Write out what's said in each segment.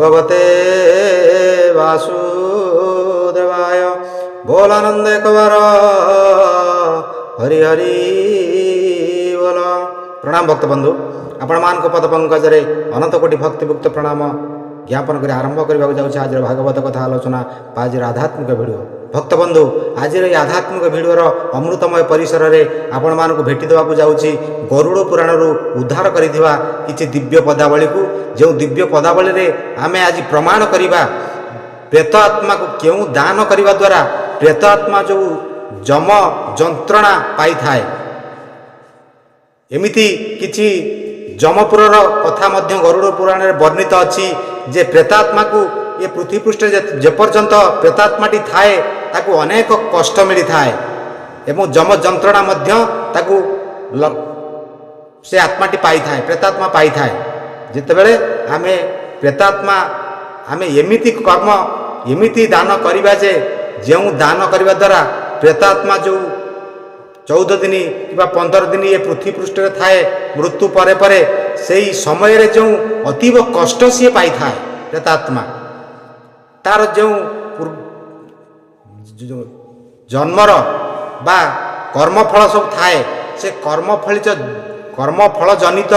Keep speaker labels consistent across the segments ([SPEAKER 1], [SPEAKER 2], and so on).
[SPEAKER 1] भगवते वासुदेवाय। बोल आनंद एक बार हरि हरि बोल। प्रणाम भक्त बंधु, आपण मान पद पंकज अनंत कोटि भक्तिभुक्त प्रणाम ज्ञापन कर आरंभ करने जाऊँ आज भागवत कथा आलोचना आज आध्यात्मिक भिडियो। भक्त बंधु, आज ये आध्यात्मिक भिडियोर अमृतमय परिसर में आपण मानक भेटी देवाक जाऊँगी गरुड़ पुराण उद्धार करिथिबा किछि दिव्य पदावली को। जो दिव्य पदावली रे आमे आज प्रमाण करिबा प्रेत आत्मा को क्यों दान करने द्वारा प्रेत आत्मा जो जम जंत्रणा पाई थाए। एमिति किछि जमपुरर कथा मध्य गरुड़ पुराण में वर्णित अच्छी जे प्रेतात्मा को ये पृथ्वी पृष्ठ जेपर्यंत प्रेतात्माटी थाए ताकू अनेक कष्ट मिली थाए एवं जम जंत्रणा मध्य ताकू से आत्माटी पाई थाए, प्रेतात्मा पाई थाए। जितेबेले आमे प्रेतात्मा आमे एमिति कर्म एमिति दान करिबा जे जो दान करने द्वारा प्रेतात्मा जो 14 दिन कि 15 दिन ये पृथ्वी पृष्ठ थाए मृत्यु परे परे से ही समय रे जो अतीव कष्ट सी पाई थाए प्रेतात्मा तार जो जन्मर बा कर्मफल सब थाए से कर्मफल जनित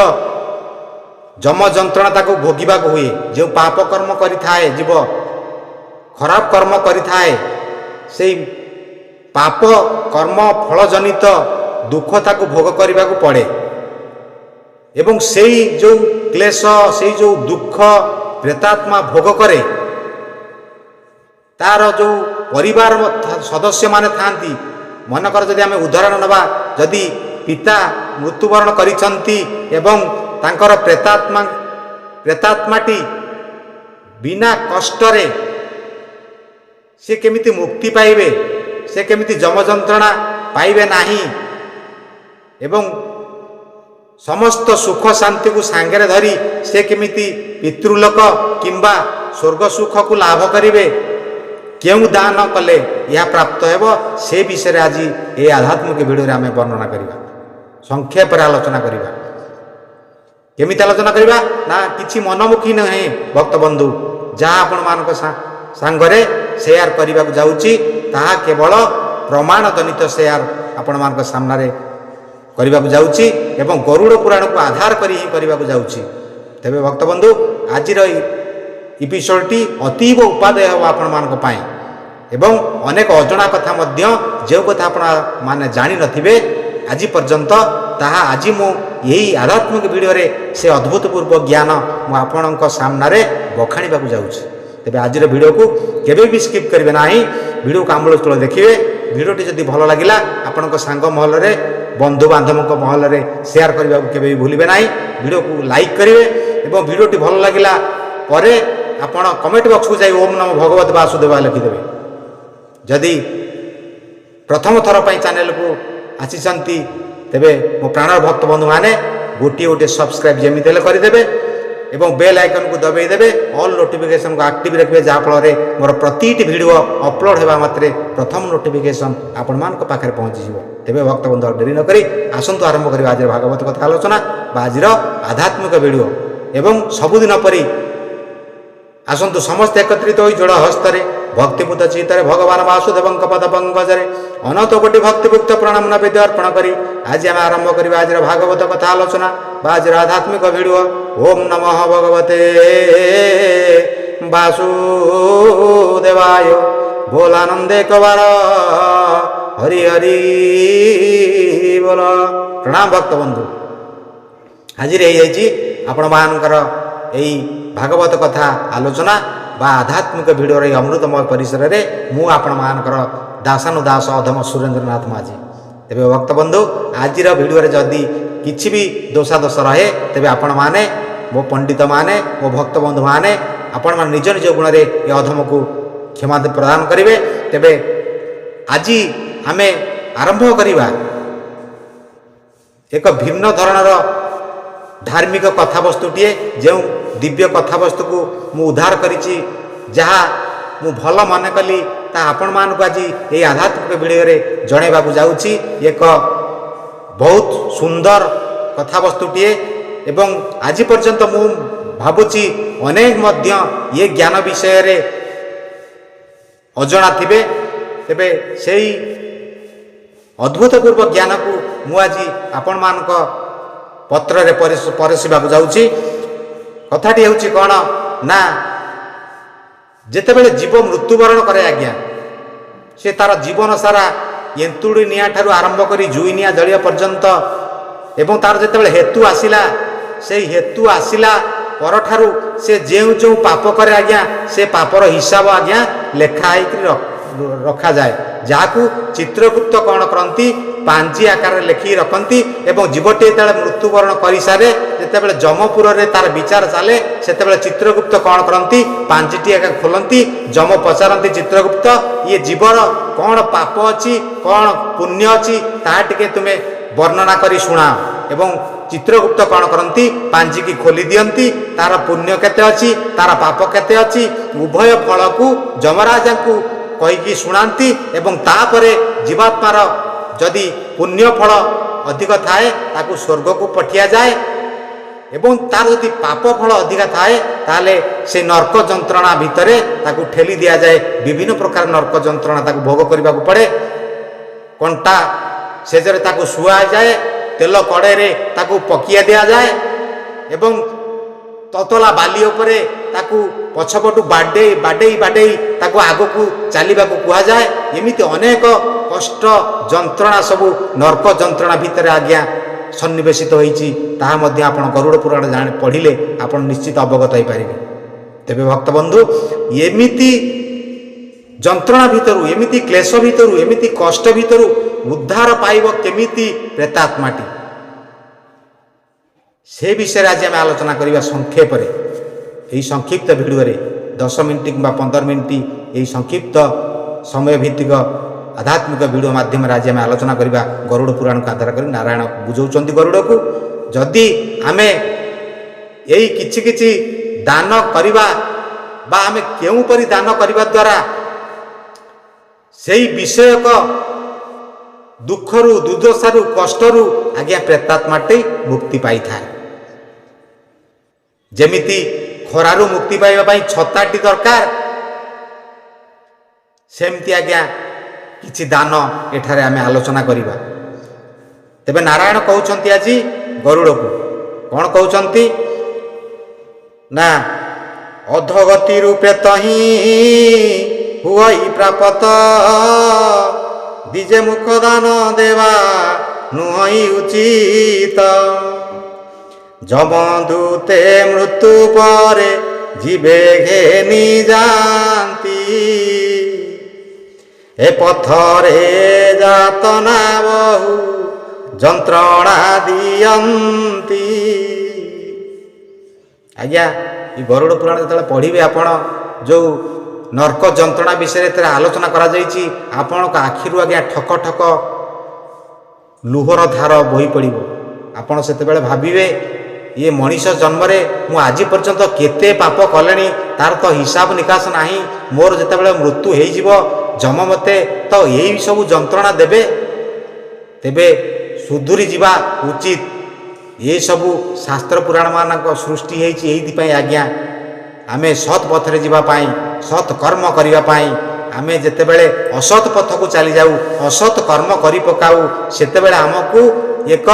[SPEAKER 1] जम जंत्रणा ताको भोगिबा हुए। जो पाप कर्म करि थाए जीव खराब कर्म करि थाए से पाप कर्म फल जनित दुख ताको भोग करने को पड़े एवं से जो क्लेश से जो दुख प्रेतात्मा भोग करे तार जो परिवार सदस्य माने थांती मनकर जदि आमे उदाहरण नबा जदि पिता मृत्युवरण करिसंती एवं तांकर प्रेतात्माटी बिना कष्टरे से केमिति मुक्ति पाइबे, से केमिति जम जंत्रणा पाइबे नाही एवं समस्त सुख शांति को सांगरे धरी से केमिति पितृलोक किंबा स्वर्ग सुख को लाभ करिवे क्यों दान कले यह प्राप्त हेबो से विषय आज ये आध्यात्मिक भिडियो आम वर्णना करवा संक्षेप आलोचना करवा। केमिति आलोचना करवा ना किछि मनमुखी नहे भक्त बंधु जहाँ आपण मानक सांगरे शेयर करने को जाऊँगी ताहा केवल प्रमाण जनित शेयर आपण मानक सामने करने को जाऊँगी एवं गरुड़ पुराण को आधार करी ही करने को जाऊँगी। तेबे भक्त बंधु आज एपिसोडटी अतीव उपादेय हो आपण मानक पाई एवं अनेक अजଣା कथा मध्य जो कथा आपण माने जानि नथिबे आज पर्यंत ताहा आज मु यही आध्यात्मिक वीडियो रे से अद्भुतपूर्व ज्ञान मु आपणक सामने बखाणीबा को जाऊँगी। तेबे आज वीडियो को केबे भी स्किप करेंगे ना, वीडियो को आमूल देखिए। वीडियोटी जदि भल लगिला आपण सांग महल रे बंधु बांधव महल रे शेयर करने को केबे भी भूलिबे ना। वीडियो को लाइक करेंगे एवं वीडियोटी भल लगिला परे आपण कमेंट बॉक्स को जाई ओम नमो भगवत वासुदेवाय लिखिदेवे। जदि प्रथम थर पर चैनल को आसीचंती तेबे मो प्राण भक्त बंधु माने गोटे गोटे सब्सक्राइब जमीते करदेवे एवं बेल आइकन को दबाई देवे, ऑल नोटिफिकेशन को एक्टिव रखिए जहाँफल मोर प्रति वीडियो अपलोड होगा मात्रे प्रथम नोटिफिकेशन आपण मान पाखे पहुँची। तेबे भक्त बंधु डेरी नक आसतु आरंभ करिबा आज भागवत कथा आलोचना आज आध्यात्मिक वीडियो एवं सबुदिन परी आसतु समस्त एकत्रित हो जोड़ हस्तरे भक्तिपूत चित्तरे भगवान वासुदेव पद पंकजरे अनंत कोटि भक्तिभुक्त प्रणाम नैवेद्य अर्पण करी आज आम आरंभ करिबा आज भागवत कथा आलोचना आज आध्यात्मिक वीडियो। ओम नमः भगवते वासुदेवाय। बोल आनंद एक बार हरि हरि बोल। प्रणाम भक्त बंधु, हाजिर हो आपण मानकर यही भागवत कथा आलोचना बा आध्यात्मिक भिडियो रे अमृतमय परिसर रे मु आपण मानकर दासानुदास अधम सुरेंद्रनाथ माझी। तेबे भक्त बंधु आज भिडियो रे जदि किछि भी दोषा दोष रहे तेबे आपण माने मो पंडित माने मो भक्त बंधु माने आपण मान निज निज गुण रे ये अधम को क्षमा प्रदान करिवे। तेबे आज आमे आरंभ करिबा एक भिन्न धरणर धार्मिक कथावस्तुटीए जो दिव्य कथावस्तु को मु उद्धार करिछि जहाँ मु भल मन कली ता आपण मान को आज ये आध्यात्मिक वीडियो रे जणेबा को जाउछि। एक बहुत सुंदर कथावस्तुटीए एवं आज पर्यंत मु भाबुछि ଅନେକ ମଧ୍ୟ ଏ ଜ୍ଞାନ ବିଷୟରେ ଅଜଣା ଥିବେ। ତେବେ ସେହି ଅଦ୍ଭୁତପୂର୍ବ ଜ୍ଞାନକୁ ମୁଁ ଆଜି ଆପଣମାନଙ୍କ ପତ୍ରରେ ପରସିବାକୁ ଯାଉଛି। କଥାଟି ହେଉଛି କ'ଣ ନା, ଯେତେବେଳେ ଜୀବ ମୃତ୍ୟୁବରଣ କରେ ଆଜ୍ଞା, ସେ ତାର ଜୀବନ ସାରା ଏନ୍ତୁଡ଼ି ନିଆଁ ଠାରୁ ଆରମ୍ଭ କରି ଜୁଇ ନିଆଁ ଜଳିବା ପର୍ଯ୍ୟନ୍ତ, ଏବଂ ତାର ଯେତେବେଳେ ହେତୁ ଆସିଲା, ସେଇ ହେତୁ ଆସିଲା ପରଠାରୁ ସେ ଯେଉଁ ଯେଉଁ ପାପ କରେ ଆଜ୍ଞା, ସେ ପାପର ହିସାବ ଆଜ୍ଞା ଲେଖା ହେଇକି ରଖାଯାଏ, ଯାହାକୁ ଚିତ୍ରଗୁପ୍ତ କ'ଣ କରନ୍ତି, ପାଞ୍ଜି ଆକାରରେ ଲେଖିକି ରଖନ୍ତି। ଏବଂ ଜୀବଟି ଯେତେବେଳେ ମୃତ୍ୟୁବରଣ କରିସାରେ, ଯେତେବେଳେ ଯମପୁରରେ ତାର ବିଚାର ଚାଲେ, ସେତେବେଳେ ଚିତ୍ରଗୁପ୍ତ କ'ଣ କରନ୍ତି, ପାଞ୍ଜିଟି ଆଜ୍ଞା ଖୋଲନ୍ତି। ଯମ ପଚାରନ୍ତି ଚିତ୍ରଗୁପ୍ତ, ଇଏ ଜୀବର କ'ଣ ପାପ ଅଛି, କ'ଣ ପୁଣ୍ୟ ଅଛି, ତାହା ଟିକେ ତୁମେ ବର୍ଣ୍ଣନା କରି ଶୁଣାଅ। ଏବଂ ଚିତ୍ରଗୁପ୍ତ କ'ଣ କରନ୍ତି, ପାଞ୍ଜିକି ଖୋଲି ଦିଅନ୍ତି। ତାର ପୁଣ୍ୟ କେତେ ଅଛି, ତାର ପାପ କେତେ ଅଛି, ଉଭୟ ଫଳକୁ ଯମରାଜାଙ୍କୁ କହିକି ଶୁଣାନ୍ତି। ଏବଂ ତାପରେ ଜୀବାତ୍ମାର ଯଦି ପୁଣ୍ୟ ଫଳ ଅଧିକ ଥାଏ, ତାକୁ ସ୍ୱର୍ଗକୁ ପଠିଆଯାଏ, ଏବଂ ତାର ଯଦି ପାପ ଫଳ ଅଧିକା ଥାଏ, ତାହେଲେ ସେ ନର୍କ ଯନ୍ତ୍ରଣା ଭିତରେ ତାକୁ ଠେଲି ଦିଆଯାଏ। ବିଭିନ୍ନ ପ୍ରକାର ନର୍କ ଯନ୍ତ୍ରଣା ତାକୁ ଭୋଗ କରିବାକୁ ପଡ଼େ। କଣ୍ଟା ସେଜରେ ତାକୁ ଶୁଆଯାଏ, ତେଲ କଡ଼େଇରେ ତାକୁ ପକିଆ ଦିଆଯାଏ, ଏବଂ ତତଲା ବାଲି ଉପରେ ତାକୁ ପଛପଟୁ ବାଡ଼େଇ ତାକୁ ଆଗକୁ ଚାଲିବାକୁ କୁହାଯାଏ। ଏମିତି ଅନେକ କଷ୍ଟ ଯନ୍ତ୍ରଣା ସବୁ ନର୍କ ଯନ୍ତ୍ରଣା ଭିତରେ ଆଜ୍ଞା ସନ୍ନିବେଶିତ ହୋଇଛି। ତାହା ମଧ୍ୟ ଆପଣ ଗରୁଡ଼ ପୁରାଣ ପଢ଼ିଲେ ଆପଣ ନିଶ୍ଚିତ ଅବଗତ ହୋଇପାରିବେ। ତେବେ ଭକ୍ତବନ୍ଧୁ, ଏମିତି ଯନ୍ତ୍ରଣା ଭିତରୁ, ଏମିତି କ୍ଲେଶ ଭିତରୁ, ଏମିତି କଷ୍ଟ ଭିତରୁ ଉଦ୍ଧାର ପାଇବ କେମିତି ପ୍ରେତାତ୍ମାଟି, ସେ ବିଷୟରେ ଆଜି ଆମେ ଆଲୋଚନା କରିବା ସଂକ୍ଷେପରେ। ଏହି ସଂକ୍ଷିପ୍ତ ଭିଡ଼ିଓରେ 10 ମିନିଟ୍ କିମ୍ବା 15 ମିନିଟ୍ ଏହି ସଂକ୍ଷିପ୍ତ ସମୟ ଭିତ୍ତିକ ଆଧ୍ୟାତ୍ମିକ ଭିଡ଼ିଓ ମାଧ୍ୟମରେ ଆଜି ଆମେ ଆଲୋଚନା କରିବା ଗରୁଡ଼ ପୁରାଣକୁ ଆଧାର କରି। ନାରାୟଣ ବୁଝାଉଛନ୍ତି ଗରୁଡ଼କୁ, ଯଦି ଆମେ ଏଇ କିଛି କିଛି ଦାନ କରିବା, ବା ଆମେ କେଉଁପରି ଦାନ କରିବା ଦ୍ୱାରା ସେହି ବିଷୟକ ଦୁଃଖରୁ, ଦୁର୍ଦ୍ଦଶାରୁ, କଷ୍ଟରୁ ଆଜ୍ଞା ପ୍ରେତାତ୍ମାଟି ମୁକ୍ତି ପାଇଥାଏ। ଯେମିତି ଖରାରୁ ମୁକ୍ତି ପାଇବା ପାଇଁ ଛତାଟି ଦରକାର, ସେମିତି ଆଜ୍ଞା କିଛି ଦାନ ଏଠାରେ ଆମେ ଆଲୋଚନା କରିବା। ତେବେ ନାରାୟଣ କହୁଛନ୍ତି ଆଜି ଗରୁଡ଼କୁ, କ'ଣ କହୁଛନ୍ତି ନା, ଅଧଗତିରୁ ପ୍ରେତ ହିଁ ହୁଇ ପ୍ରାପତ, ଦିଜେ ମୁଖ ଦାନ ଦେବା ନୁହଁ ଉଚିତ। ଯମଦୂତେ ମୃତ୍ୟୁ ପରେ ଯିବେ ଘେନି ଯାଆନ୍ତି, ଏ ପଥରେ ଯାତନା ବହୁ ଯନ୍ତ୍ରଣା ଦିଅନ୍ତି। ଆଜ୍ଞା, ଏ ଗରୁଡ଼ ପୁରାଣ ଯେତେବେଳେ ପଢ଼ିବେ ଆପଣ, ଯେଉଁ ନର୍କ ଯନ୍ତ୍ରଣା ବିଷୟରେ ଏଥିରେ ଆଲୋଚନା କରାଯାଇଛି, ଆପଣଙ୍କ ଆଖିରୁ ଆଜ୍ଞା ଠକ ଠକ ଲୁହର ଧାର ବୋହି ପଡ଼ିବ। ଆପଣ ସେତେବେଳେ ଭାବିବେ, ଇଏ ମଣିଷ ଜନ୍ମରେ ମୁଁ ଆଜି ପର୍ଯ୍ୟନ୍ତ କେତେ ପାପ କଲେଣି, ତାର ତ ହିସାବ ନିକାଶ ନାହିଁ। ମୋର ଯେତେବେଳେ ମୃତ୍ୟୁ ହେଇଯିବ, ଯମ ମୋତେ ତ ଏଇ ସବୁ ଯନ୍ତ୍ରଣା ଦେବେ। ତେବେ ସୁଧୁରି ଯିବା ଉଚିତ। ଏସବୁ ଶାସ୍ତ୍ର ପୁରାଣମାନଙ୍କ ସୃଷ୍ଟି ହେଇଛି ଏଇଥିପାଇଁ ଆଜ୍ଞା, ଆମେ ସତ୍ ପଥରେ ଯିବା ପାଇଁ, ସତ୍ କର୍ମ କରିବା ପାଇଁ। ଆମେ ଯେତେବେଳେ ଅସତ୍ ପଥକୁ ଚାଲିଯାଉ, ଅସତ୍ କର୍ମ କରି ପକାଉ, ସେତେବେଳେ ଆମକୁ ଏକ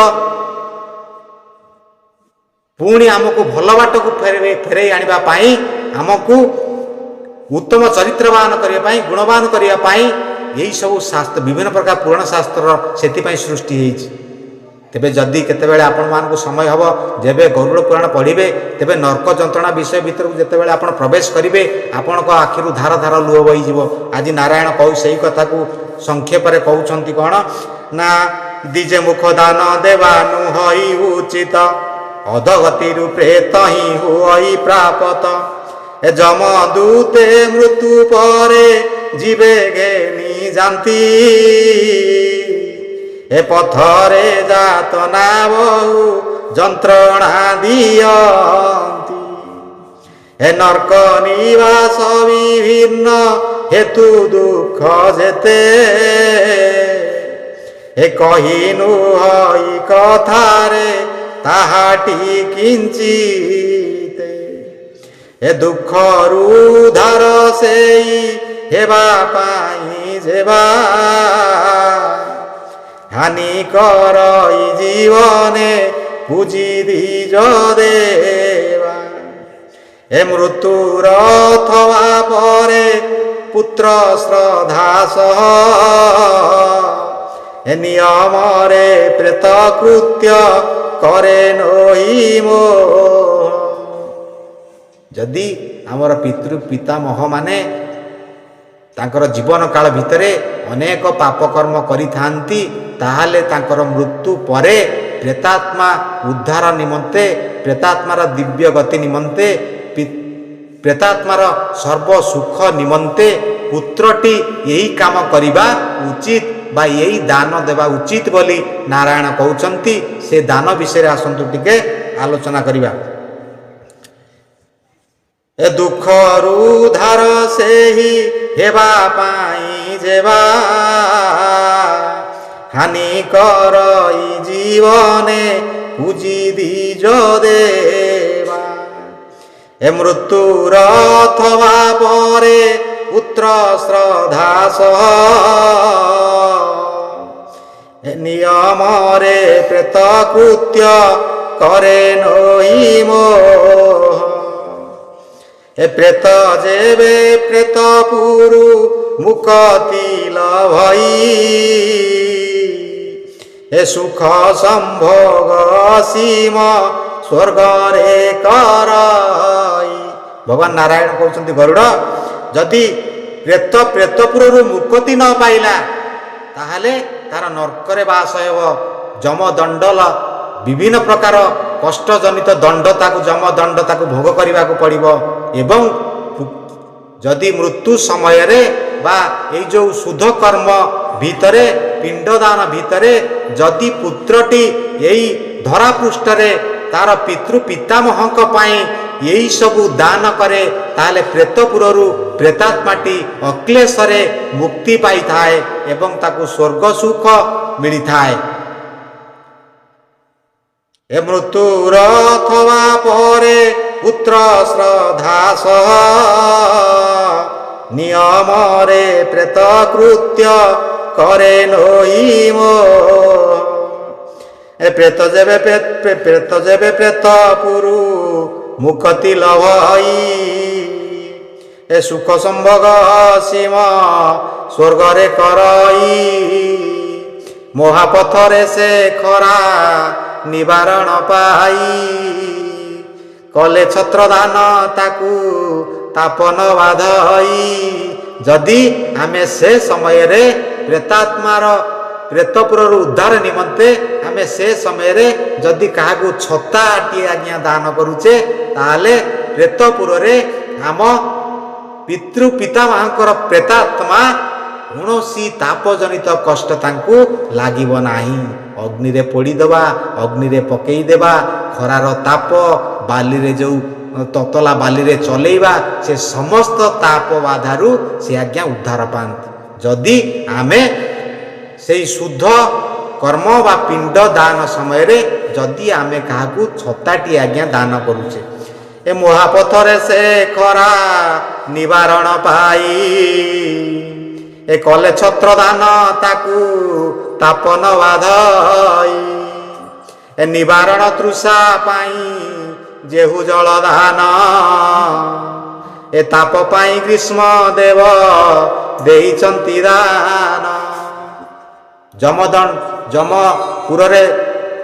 [SPEAKER 1] ପୁଣି ଆମକୁ ଭଲ ବାଟକୁ ଫେରାଇ ଆଣିବା ପାଇଁ, ଆମକୁ ଉତ୍ତମ ଚରିତ୍ରବାନ କରିବା ପାଇଁ, ଗୁଣବାନ କରିବା ପାଇଁ ଏହିସବୁ ଶାସ୍ତ୍ର, ବିଭିନ୍ନ ପ୍ରକାର ପୁରାଣ ଶାସ୍ତ୍ରର ସେଥିପାଇଁ ସୃଷ୍ଟି ହେଇଛି। ତେବେ ଯଦି କେତେବେଳେ ଆପଣମାନଙ୍କୁ ସମୟ ହେବ, ଯେବେ ଗରୁଡ଼ ପୁରାଣ ପଢ଼ିବେ, ତେବେ ନର୍କ ଯନ୍ତ୍ରଣା ବିଷୟ ଭିତରକୁ ଯେତେବେଳେ ଆପଣ ପ୍ରବେଶ କରିବେ, ଆପଣଙ୍କ ଆଖିରୁ ଧାର ଧାର ଲୁହ ବହିଯିବ। ଆଜି ନାରାୟଣ କହୁ ସେହି କଥାକୁ ସଂକ୍ଷେପରେ କହୁଛନ୍ତି କ'ଣ ନା, ଦିଜେ ମୁଖ ଦାନ ଦେବା ନୁହଁ ଉଚିତ, ଅଧଗତିରୁ ପ୍ରେତ ହିଁ ହୁଇ ପ୍ରାପତ। ଏ ଯମଦୂତେ ମୃତ୍ୟୁ ପରେ ଯିବେ ଘେନି ଯାନ୍ତି, ଏ ପଥରେ ଯାତନା ବହୁ ଯନ୍ତ୍ରଣା ଦିଅନ୍ତି। ଏ ନର୍କ ନିବାସ ବିଭିନ୍ନ ହେତୁ ଦୁଃଖ ଯେତେ, ଏ କହିନୁ ହଇ କଥାରେ ତାହାଟି କିଞ୍ଚିତେ। ଏ ଦୁଃଖରୁ ଉଦ୍ଧାର ସେଇ ହେବା ପାଇଁ ଯେବା ହାନିକର ଇ ଜୀବନେ ପୂଜି ଦିଜ ଦେବା ଏ ମୃତ୍ୟୁର ଥବା ପରେ ପୁତ୍ର ଶ୍ରଦ୍ଧା ସହ ଏ ନିୟମରେ ପ୍ରେତ କୃତ୍ୟ କରେ ନୋହି ମୋହ। ଯଦି ଆମର ପିତାମହ ମାନେ ତାଙ୍କର ଜୀବନ କାଳ ଭିତରେ ଅନେକ ପାପକର୍ମ କରିଥାନ୍ତି, ତାହେଲେ ତାଙ୍କର ମୃତ୍ୟୁ ପରେ ପ୍ରେତାତ୍ମା ଉଦ୍ଧାର ନିମନ୍ତେ, ପ୍ରେତାତ୍ମାର ଦିବ୍ୟ ଗତି ନିମନ୍ତେ, ପ୍ରେତାତ୍ମାର ସର୍ବ ସୁଖ ନିମନ୍ତେ ପୁତ୍ରଟି ଏହି କାମ କରିବା ଉଚିତ ବା ଏହି ଦାନ ଦେବା ଉଚିତ ବୋଲି ନାରାୟଣ କହୁଛନ୍ତି। ସେ ଦାନ ବିଷୟରେ ଆସନ୍ତୁ ଟିକେ ଆଲୋଚନା କରିବା। ଏ ଦୁଃଖରୁ ଉଦ୍ଧାର ସେହି ହେବା ପାଇଁ ଯେବା ହାନିକର ଇ ଜୀବନେ ପୂଜି ଦିଜ ଦେବା ଏ ମୃତ୍ୟୁର ଥବା ପରେ ପୁତ୍ର ଶ୍ରଦ୍ଧା ସହ ଏ ନିୟମରେ ପ୍ରେତ କୃତ୍ୟ କରେ ନୋହି ମୋହ। ଏ ପ୍ରେତ ଯେବେ ପ୍ରେତ ପୁରୁ ମୁକ୍ତି ଲଭଇ ଏ ସୁଖ ସମ୍ଭୋଗ ସୀମ ସ୍ୱର୍ଗରେ କରଇ। ଭଗବାନ ନାରାୟଣ କହୁଛନ୍ତି ଗରୁଡ଼, ଯଦି ପ୍ରେତପୁରରୁ ମୁକ୍ତି ନ ପାଇଲା ତାହେଲେ ତାର ନର୍କରେ ବାସ ହେବ। ଯମଦଣ୍ଡ ବିଭିନ୍ନ ପ୍ରକାର କଷ୍ଟଜନିତ ଦଣ୍ଡ ତାକୁ ଯମଦଣ୍ଡ ତାକୁ ଭୋଗ କରିବାକୁ ପଡ଼ିବ। ଏବଂ ଯଦି ମୃତ୍ୟୁ ସମୟରେ ବା ଏଇ ଯେଉଁ ଶୁଦ୍ଧ କର୍ମ ଭିତରେ ପିଣ୍ଡଦାନ ଭିତରେ ଯଦି ପୁତ୍ରଟି ଏଇ ଧରାପୃଷ୍ଠରେ ତାର ପିତାମହଙ୍କ ପାଇଁ ଏଇ ସବୁ ଦାନ କରେ, ତାହେଲେ ପ୍ରେତପୁରରୁ ପ୍ରେତାତ୍ମାଟି ଅକ୍ଲେଶରେ ମୁକ୍ତି ପାଇଥାଏ ଏବଂ ତାକୁ ସ୍ୱର୍ଗ ସୁଖ ମିଳିଥାଏ। ଏ ମୃତ୍ୟୁର ଥବା ପରେ ପୁତ୍ର ଶ୍ରଦ୍ଧା ସହ ନିୟମରେ ପ୍ରେତ କୃତ୍ୟ କରେ ନୋହି ମୋହ। ଏ ପ୍ରେତ ଯେବେ ପ୍ରେତ ପୁରୁ ମୁକ୍ତି ଲଭଇ ଏ ସୁଖ ସମ୍ଭୋଗ ସୀମ ସ୍ୱର୍ଗରେ କରଇ ମହାପଥରେ ସେ ଖରା ନିବାରଣ ପାଇ କଲେ ଛତ୍ରଦାନ ତାକୁ ତାପନ ବାଧଇ। ଯଦି ଆମେ ସେ ସମୟରେ ପ୍ରେତପୁରରୁ ଉଦ୍ଧାର ନିମନ୍ତେ ଆମେ ସେ ସମୟରେ ଯଦି କାହାକୁ ଛତାଟିଏ ଆଜ୍ଞା ଦାନ କରୁଛେ, ତାହେଲେ ପ୍ରେତପୁରରେ ଆମ ପିତାମହଙ୍କର ପ୍ରେତାତ୍ମା କୌଣସି ତାପଜନିତ କଷ୍ଟ ତାଙ୍କୁ ଲାଗିବ ନାହିଁ। ଅଗ୍ନିରେ ପୋଡ଼ିଦେବା, ଅଗ୍ନିରେ ପକେଇଦେବା, ଖରାର ତାପ, ବାଲିରେ ଯେଉଁ ତତଲା ବାଲିରେ ଚଲେଇବା, ସେ ସମସ୍ତ ତାପ ବାଧାରୁ ସେ ଆଜ୍ଞା ଉଦ୍ଧାର ପାଆନ୍ତି। ଯଦି ଆମେ ସେଇ ଶୁଦ୍ଧ କର୍ମ ବା ପିଣ୍ଡ ଦାନ ସମୟରେ ଯଦି ଆମେ କାହାକୁ ଛତାଟି ଆଜ୍ଞା ଦାନ କରୁଛେ, ଏ ମହାପଥରେ ସେ ଖରା ନିବାରଣ ପାଇ ଏ କଲେ ଛତ୍ର ଦାନ ତାକୁ ତାପନ ବାଧଇ ଏ ନିବାରଣ ତୃଷା ପାଇଁ ଯେହୁ ଜଳ ଦାନ ଏ ତାପ ପାଇଁ ଗ୍ରୀଷ୍ମ ଦେବ ଦେଇଛନ୍ତି ଦାନ। ଯମପୁରରେ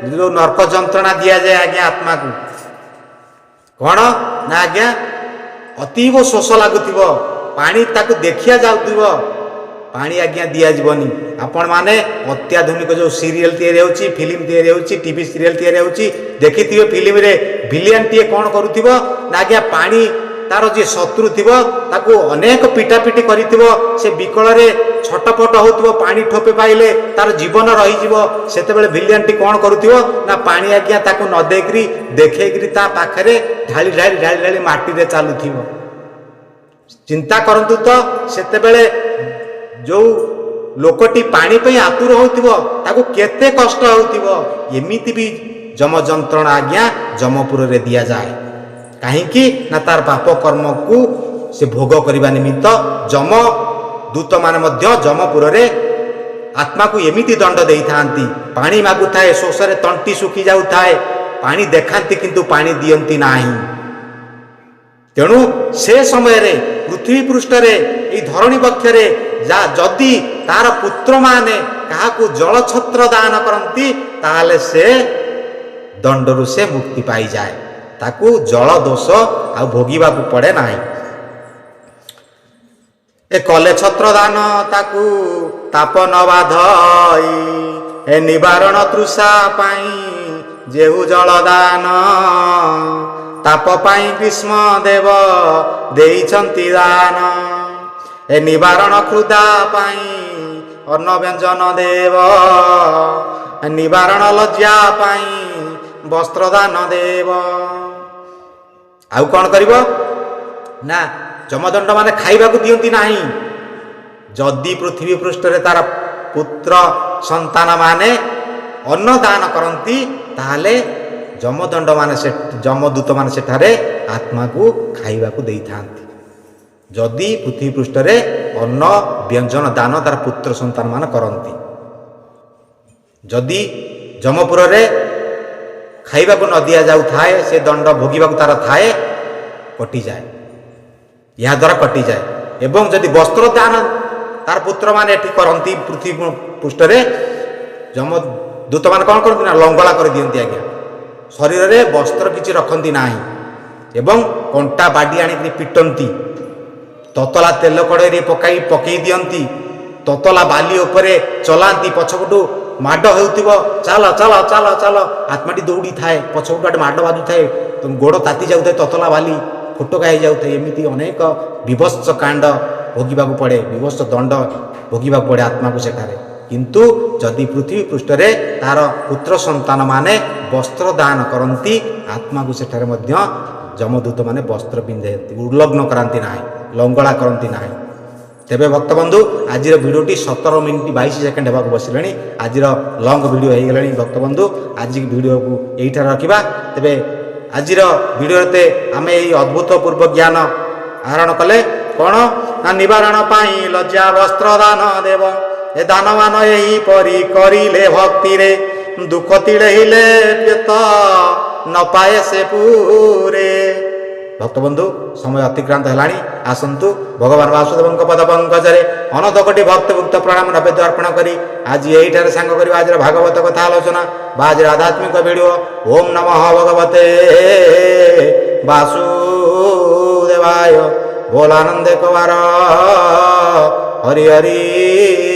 [SPEAKER 1] ଯେଉଁ ନର୍କ ଯନ୍ତ୍ରଣା ଦିଆଯାଏ ଆଜ୍ଞା ଆତ୍ମାକୁ, କ'ଣ ନା ଆଜ୍ଞା ଅତୀବ ଶୋଷ ଲାଗୁଥିବ, ପାଣି ତାକୁ ଦେଖିଆ ଯାଉଥିବ, ପାଣି ଆଜ୍ଞା ଦିଆଯିବନି। ଆପଣମାନେ ଅତ୍ୟାଧୁନିକ ଯେଉଁ ସିରିଏଲ ତିଆରି ହେଉଛି, ଫିଲ୍ମ ତିଆରି ହେଉଛି, ଟିଭି ସିରିଏଲ ତିଆରି ହେଉଛି, ଦେଖିଥିବେ ଫିଲ୍ମରେ ଭିଲିଆନଟିଏ କ'ଣ କରୁଥିବ ନା ଆଜ୍ଞା ପାଣି ତାର ଯିଏ ଶତ୍ରୁ ଥିବ ତାକୁ ଅନେକ ପିଟାପିଟି କରିଥିବ, ସେ ବିକଳରେ ଛଟପଟ ହେଉଥିବ, ପାଣି ଠୋପେ ପାଇଲେ ତାର ଜୀବନ ରହିଯିବ। ସେତେବେଳେ ଭିଲିଆନଟି କ'ଣ କରୁଥିବ ନା ପାଣି ଆଜ୍ଞା ତାକୁ ନ ଦେଇକରି ଦେଖେଇକରି ତା ପାଖରେ ଢାଳି ଢାଳି ଢାଳି ଢାଳି ମାଟିରେ ଚାଲୁଥିବ। ଚିନ୍ତା କରନ୍ତୁ ତ, ସେତେବେଳେ ଯେଉଁ ଲୋକଟି ପାଣି ପାଇଁ ଆତୁର ହେଉଥିବ ତାକୁ କେତେ କଷ୍ଟ ହେଉଥିବ। ଏମିତି ବି ଯମ ଯନ୍ତ୍ରଣା ଆଜ୍ଞା ଯମପୁରରେ ଦିଆଯାଏ। କାହିଁକି ନା ତାର ପାପ କର୍ମକୁ ସେ ଭୋଗ କରିବା ନିମିତ୍ତ ଯମ ଦୂତମାନେ ମଧ୍ୟ ଯମପୁରରେ ଆତ୍ମାକୁ ଏମିତି ଦଣ୍ଡ ଦେଇଥାନ୍ତି। ପାଣି ମାଗୁଥାଏ, ଶୋଷରେ ତଣ୍ଟି ଶୁଖି ଯାଉଥାଏ, ପାଣି ଦେଖାନ୍ତି କିନ୍ତୁ ପାଣି ଦିଅନ୍ତି ନାହିଁ। ତେଣୁ ସେ ସମୟରେ ପୃଥିବୀ ପୃଷ୍ଠରେ ଏହି ଧରଣୀ ବକ୍ଷରେ ଯଦି ତାର ପୁତ୍ରମାନେ କାହାକୁ ଜଳଛତ୍ର ଦାନ କରନ୍ତି ତାହେଲେ ସେ ଦଣ୍ଡରୁ ସେ ମୁକ୍ତି ପାଇଯାଏ, ତାକୁ ଜଳ ଦୋଷ ଆଉ ଭୋଗିବାକୁ ପଡ଼େ ନାହିଁ। ଏ କଲେ ଛତ୍ର ଦାନ ତାକୁ ତାପ ନ ବାଧଇ, ଏ ନିବାରଣ ତୃଷା ପାଇଁ ଯେହୁ ଜଳ ଦାନ, ତାପ ପାଇଁ ଗ୍ରୀଷ୍ମ ଦେବ ଦେଇଛନ୍ତି ଦାନ, ଏ ନିବାରଣ କ୍ଷୁଧା ପାଇଁ ଅନ୍ନ ବ୍ୟଞ୍ଜନ ଦେବ, ଏ ନିବାରଣ ଲଜ୍ଜା ପାଇଁ ବସ୍ତ୍ର ଦାନ ଦେବ। ଆଉ କ'ଣ କରିବ ନା ଯମଦଣ୍ଡ ମାନେ ଖାଇବାକୁ ଦିଅନ୍ତି ନାହିଁ। ଯଦି ପୃଥିବୀ ପୃଷ୍ଠରେ ତାର ପୁତ୍ର ସନ୍ତାନ ମାନେ ଅନ୍ନ ଦାନ କରନ୍ତି ତାହେଲେ ଯମଦଣ୍ଡ ମାନେ ଯମଦୂତ ମାନେ ସେଠାରେ ଆତ୍ମାକୁ ଖାଇବାକୁ ଦେଇଥାନ୍ତି। ଯଦି ପୃଥିବୀ ପୃଷ୍ଠରେ ଅନ୍ନ ବ୍ୟଞ୍ଜନ ଦାନ ତାର ପୁତ୍ର ସନ୍ତାନ ମାନେ କରନ୍ତି, ଯଦି ଯମପୁରରେ ଖାଇବାକୁ ନ ଦିଆଯାଉଥାଏ ସେ ଦଣ୍ଡ ଭୋଗିବାକୁ ତାର ଥାଏ, କଟିଯାଏ, ଏହାଦ୍ୱାରା କଟିଯାଏ। ଏବଂ ଯଦି ବସ୍ତ୍ର ଦାନ ତାର ପୁତ୍ରମାନେ ଏଠି କରନ୍ତି ପୃଥିବୀ ପୃଷ୍ଠରେ, ଯମଦୂତମାନେ କ'ଣ କରନ୍ତି ନା ଲଙ୍ଗଳା କରିଦିଅନ୍ତି। ଆଜ୍ଞା ଶରୀରରେ ବସ୍ତ୍ର କିଛି ରଖନ୍ତି ନାହିଁ ଏବଂ କଣ୍ଟା ବାଡ଼ି ଆଣିକି ପିଟନ୍ତି, ତତଲା ତେଲ କଡ଼େଇରେ ପକେଇ ଦିଅନ୍ତି, ତତଲା ବାଲି ଉପରେ ଚଲାନ୍ତି, ପଛପଟୁ ମାଡ଼ ହେଉଥିବ, ଚାଲ ଚାଲ ଚାଲ ଚାଲ, ଆତ୍ମାଟି ଦୌଡ଼ିଥାଏ, ପଛପଟୁ ଆଡ଼େ ମାଡ଼ ବାଜୁଥାଏ, ଗୋଡ଼ ତାତି ଯାଉଥାଏ, ତତଲା ବାଲି ଫୋଟକା ହେଇଯାଉଥାଏ। ଏମିତି ଅନେକ ବିଭତ୍ସ କାଣ୍ଡ ଭୋଗିବାକୁ ପଡ଼େ, ବିଭତ୍ସ ଦଣ୍ଡ ଭୋଗିବାକୁ ପଡ଼େ ଆତ୍ମାକୁ ସେଠାରେ। କିନ୍ତୁ ଯଦି ପୃଥିବୀ ପୃଷ୍ଠରେ ତାର ପୁତ୍ର ସନ୍ତାନ ମାନେ ବସ୍ତ୍ର ଦାନ କରନ୍ତି ଆତ୍ମାକୁ ସେଠାରେ ମଧ୍ୟ ଯମଦୂତ ମାନେ ବସ୍ତ୍ର ପିନ୍ଧାନ୍ତି, ଉଲ୍ଲଗ୍ନ କରାନ୍ତି ନାହିଁ, ଲଙ୍ଗଳା କରନ୍ତି ନାହିଁ। ତେବେ ଭକ୍ତବନ୍ଧୁ ଆଜିର ଭିଡ଼ିଓଟି 17 ମିନିଟ୍ 22 ସେକେଣ୍ଡ ହେବାକୁ ବସିଲେଣି। ଆଜିର ଲଙ୍ଗ ଭିଡ଼ିଓ ହେଇଗଲାଣି ଭକ୍ତବନ୍ଧୁ, ଆଜି ଭିଡ଼ିଓକୁ ଏଇଠାରେ ରଖିବା। ତେବେ ଆଜିର ଭିଡ଼ିଓରେ ଆମେ ଏହି ଅଦ୍ଭୁତପୂର୍ବ ଜ୍ଞାନ ଆହରଣ କଲେ। କ'ଣ ନା ନିବାରଣ ପାଇଁ ଲଜ୍ଜା ବସ୍ତ୍ର ଦାନ ଦେବ, ଏ ଦାନମାନ ଏହିପରି କରିଲେ ଭକ୍ତିରେ, ଦୁଃଖ ତିଳେଇଲେ ପ୍ରେତ ନ ପାଏ ସେ ପୁରେ। ଭକ୍ତବନ୍ଧୁ ସମୟ ଅତିକ୍ରାନ୍ତ ହେଲାଣି, ଆସନ୍ତୁ ଭଗବାନ ବାସୁଦେବଙ୍କ ପଦ ପଙ୍କଜରେ ଅନନ୍ତ କୋଟି ଭକ୍ତଭୁକ୍ତ ପ୍ରଣାମ ନୈବେଦ୍ୟ ଅର୍ପଣ କରି ଆଜି ଏଇଠାରେ ସାଙ୍ଗ କରିବା ଆଜିର ଭାଗବତ କଥା ଆଲୋଚନା ବା ଆଜିର ଆଧ୍ୟାତ୍ମିକ ଭିଡ଼ିଓ। ଓମ୍ ନମଃ ଭଗବତେ ବାସୁଦେବାୟ। ବୋଲାନନ୍ଦେ କୁମାର ହରି ହରି।